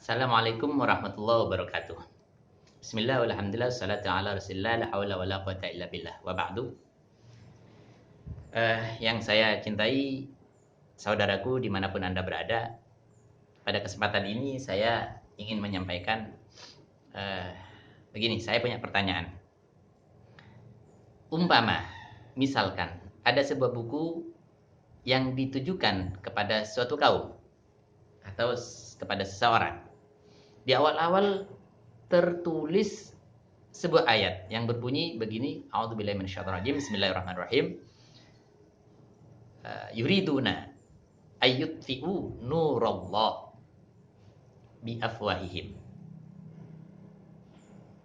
Assalamualaikum warahmatullahi wabarakatuh. Bismillah walhamdulillah salatu ala rasulillah la hawla wa la quwata illa billah wa ba'du. Yang saya cintai saudaraku dimanapun Anda berada, pada kesempatan ini saya ingin menyampaikan begini, saya punya pertanyaan. Umpama, misalkan ada sebuah buku yang ditujukan kepada suatu kaum atau kepada seseorang. Di awal-awal tertulis sebuah ayat yang berbunyi begini, a'udzubillahi minasyaitonir rajim, bismillahirrahmanirrahim. Yuriduna ayyutfi'u nurallah bi afwahihim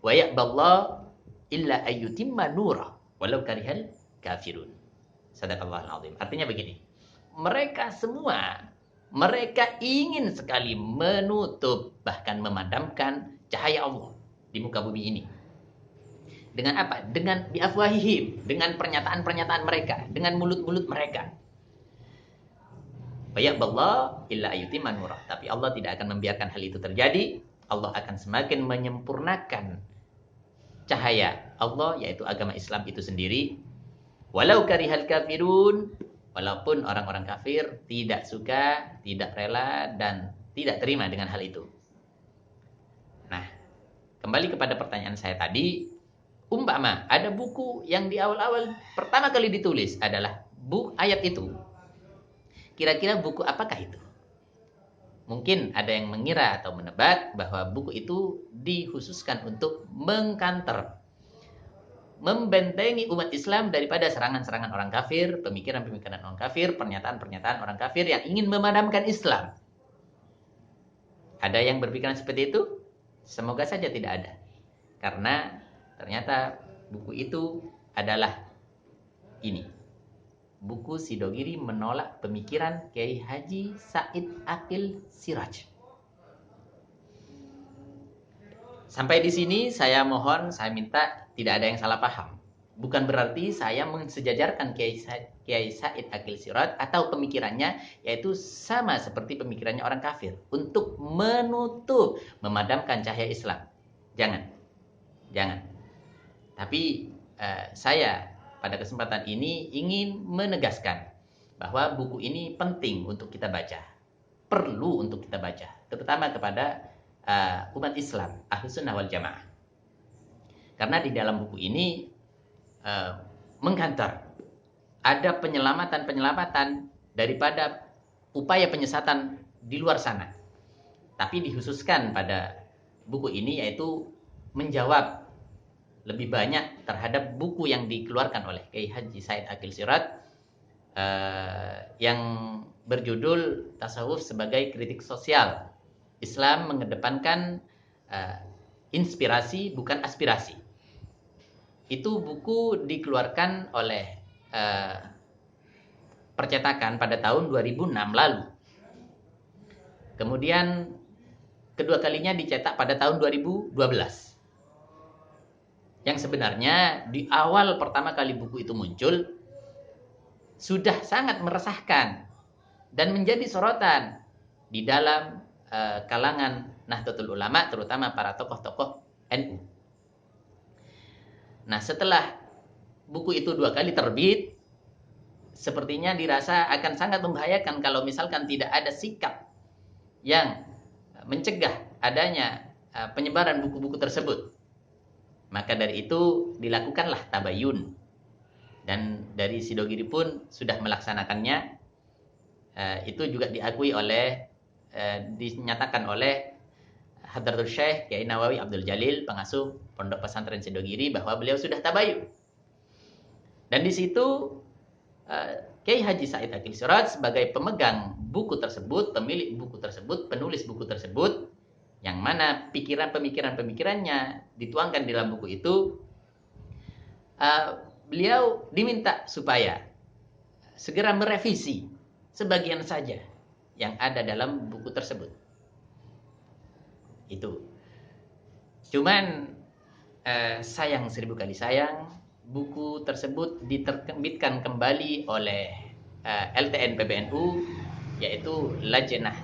wa ya'ballahu illa ayyutimma nura walau karihal kafirun. Sadaqallahul azim. Artinya begini, mereka ingin sekali menutup, bahkan memadamkan cahaya Allah di muka bumi ini. Dengan apa? Dengan biafwahihim, dengan pernyataan-pernyataan mereka, dengan mulut-mulut mereka. Fayaqballahu illa ayyutimma nurah. Tapi Allah tidak akan membiarkan hal itu terjadi. Allah akan semakin menyempurnakan cahaya Allah, yaitu agama Islam itu sendiri. Walau karihal kafirun, walaupun orang-orang kafir tidak suka, tidak rela, dan tidak terima dengan hal itu. Nah, kembali kepada pertanyaan saya tadi, umpama ada buku yang di awal-awal pertama kali ditulis adalah ayat itu. Kira-kira buku apakah itu? Mungkin ada yang mengira atau menebak bahwa buku itu dikhususkan untuk mengkanter, membentengi umat Islam daripada serangan-serangan orang kafir, pemikiran-pemikiran orang kafir, pernyataan-pernyataan orang kafir yang ingin memadamkan Islam. Ada yang berpikiran seperti itu? Semoga saja tidak ada. Karena ternyata buku itu adalah ini. Buku Sidogiri menolak pemikiran Kiai Haji Said Akil Siraj. Sampai di sini saya mohon, saya minta tidak ada yang salah paham. Bukan berarti saya mensejajarkan Kiai Said Akil Siraj atau pemikirannya yaitu sama seperti pemikirannya orang kafir untuk menutup, memadamkan cahaya Islam. Jangan. Tapi saya pada kesempatan ini ingin menegaskan bahwa buku ini penting untuk kita baca. Perlu untuk kita baca, terutama kepada umat Islam, Ahlus Sunnah wal Jamaah. Karena di dalam buku ini mengkantar ada penyelamatan daripada upaya penyesatan di luar sana. Tapi dikhususkan pada buku ini yaitu menjawab lebih banyak terhadap buku yang dikeluarkan oleh Kiai Haji Said Akil Siraj yang berjudul Tasawuf sebagai Kritik Sosial. Islam mengedepankan inspirasi bukan aspirasi. Itu buku dikeluarkan oleh percetakan pada tahun 2006 lalu. Kemudian kedua kalinya dicetak pada tahun 2012. Yang sebenarnya di awal pertama kali buku itu muncul sudah sangat meresahkan dan menjadi sorotan di dalam kalangan Nahdlatul Ulama, terutama para tokoh-tokoh NU. Nah, setelah buku itu 2 kali terbit, sepertinya dirasa akan sangat membahayakan kalau misalkan tidak ada sikap yang mencegah adanya penyebaran buku-buku tersebut. Maka dari itu dilakukanlah tabayun. Dan dari Sidogiri pun sudah melaksanakannya. Itu juga diakui oleh, dinyatakan oleh Hadratul Syekh Kiai Nawawi Abdul Jalil, pengasuh Pondok Pesantren Sidogiri, bahwa beliau sudah tabayun. Dan di situ Kiai Haji Said Akil Siraj sebagai pemegang buku tersebut, pemilik buku tersebut, penulis buku tersebut, yang mana pemikirannya dituangkan di dalam buku itu, beliau diminta supaya segera merevisi sebagian saja yang ada dalam buku tersebut. Itu. Cuman sayang, 1000 kali sayang, buku tersebut diterbitkan kembali oleh LTN PBNU, yaitu Lajnah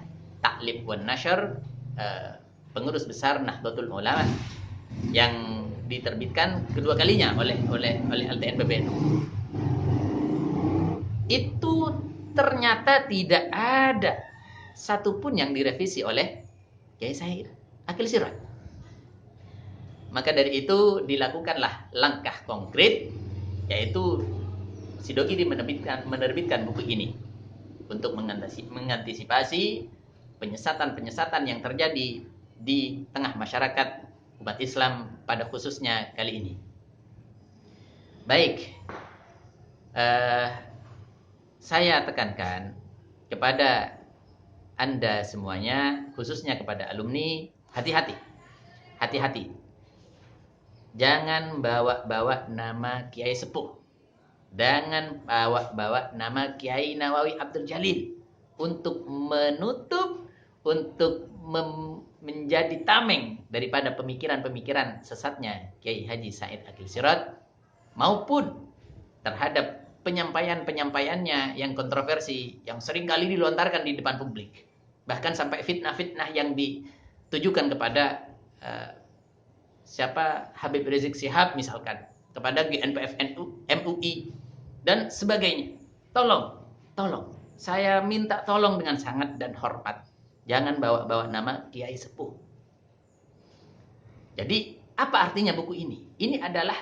Ta'lim wan Nashr, pengurus besar Nahdlatul Ulama yang diterbitkan kedua kalinya oleh LTN PBNU. Itu ternyata tidak ada satupun yang direvisi oleh Kiai Said Akil Siraj. Maka dari itu dilakukanlah langkah konkret, yaitu Sidogiri menerbitkan buku ini untuk mengantisipasi penyesatan-penyesatan yang terjadi di tengah masyarakat umat Islam pada khususnya kali ini. Baik, saya tekankan kepada Anda semuanya, khususnya kepada alumni, hati-hati. Hati-hati. Jangan bawa-bawa nama Kiai Sepuh. Jangan bawa-bawa nama Kiai Nawawi Abdul Jalil untuk menutup, untuk menjadi tameng daripada pemikiran-pemikiran sesatnya Kiai Haji Said Akil Siraj, maupun terhadap penyampaian-penyampaiannya yang kontroversi, yang sering kali dilontarkan di depan publik. Bahkan sampai fitnah-fitnah yang ditujukan kepada Habib Rizik Syihab misalkan, kepada GNPF MUI dan sebagainya. Tolong, saya minta tolong dengan sangat dan hormat, jangan bawa-bawa nama Kiai Sepuh. Jadi apa artinya buku ini? Ini adalah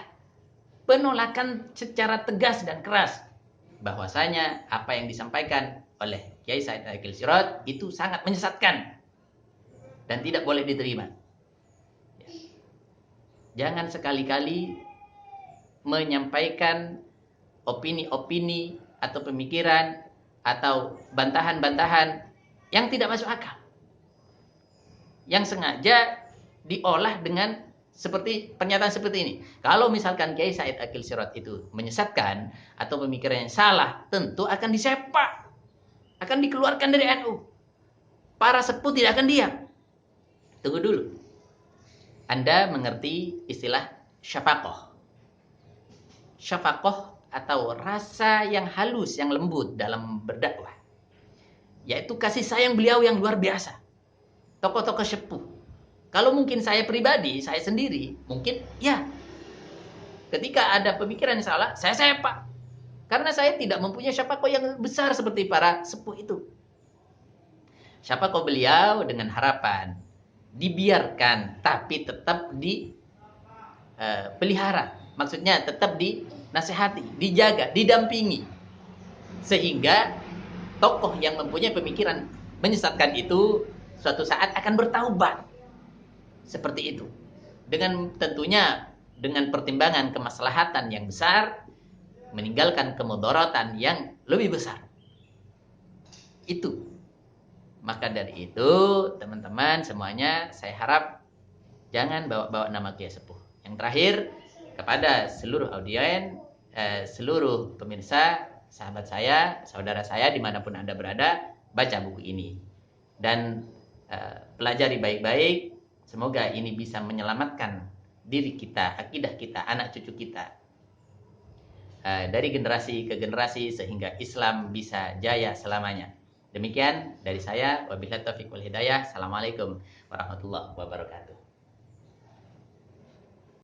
penolakan secara tegas dan keras bahwasanya apa yang disampaikan oleh Kiai Said Akil Siraj itu sangat menyesatkan dan tidak boleh diterima. Jangan sekali-kali menyampaikan opini-opini atau pemikiran atau bantahan-bantahan yang tidak masuk akal, yang sengaja diolah dengan seperti pernyataan seperti ini. Kalau misalkan Kiai Said Akil Siraj itu menyesatkan atau pemikirannya salah, tentu akan disepak, akan dikeluarkan dari NU. Para sepuh tidak akan diam. Tunggu dulu. Anda mengerti istilah syafaqah. Syafaqah atau rasa yang halus, yang lembut dalam berdakwah, yaitu kasih sayang beliau yang luar biasa. Tokoh-tokoh sepuh. Kalau mungkin saya pribadi, saya sendiri, mungkin ya, ketika ada pemikiran yang salah, saya sepak. Karena saya tidak mempunyai syafaqah yang besar seperti para sepuh itu. Syafaqah beliau dengan harapan dibiarkan, tapi tetap dipelihara. Maksudnya tetap dinasehati, dijaga, didampingi. Sehingga tokoh yang mempunyai pemikiran menyesatkan itu suatu saat akan bertaubat. Seperti itu. Tentunya dengan pertimbangan kemaslahatan yang besar, meninggalkan kemudaratan yang lebih besar. Itu. Maka dari itu, teman-teman semuanya, saya harap jangan bawa-bawa nama Kiai Sepuh. Yang terakhir, kepada seluruh audien, seluruh pemirsa, sahabat saya, saudara saya, dimanapun Anda berada, baca buku ini. Dan pelajari baik-baik, semoga ini bisa menyelamatkan diri kita, akidah kita, anak cucu kita. Dari generasi ke generasi, sehingga Islam bisa jaya selamanya. Demikian dari saya, wabillahi taufiq wal hidayah. Assalamualaikum warahmatullahi wabarakatuh.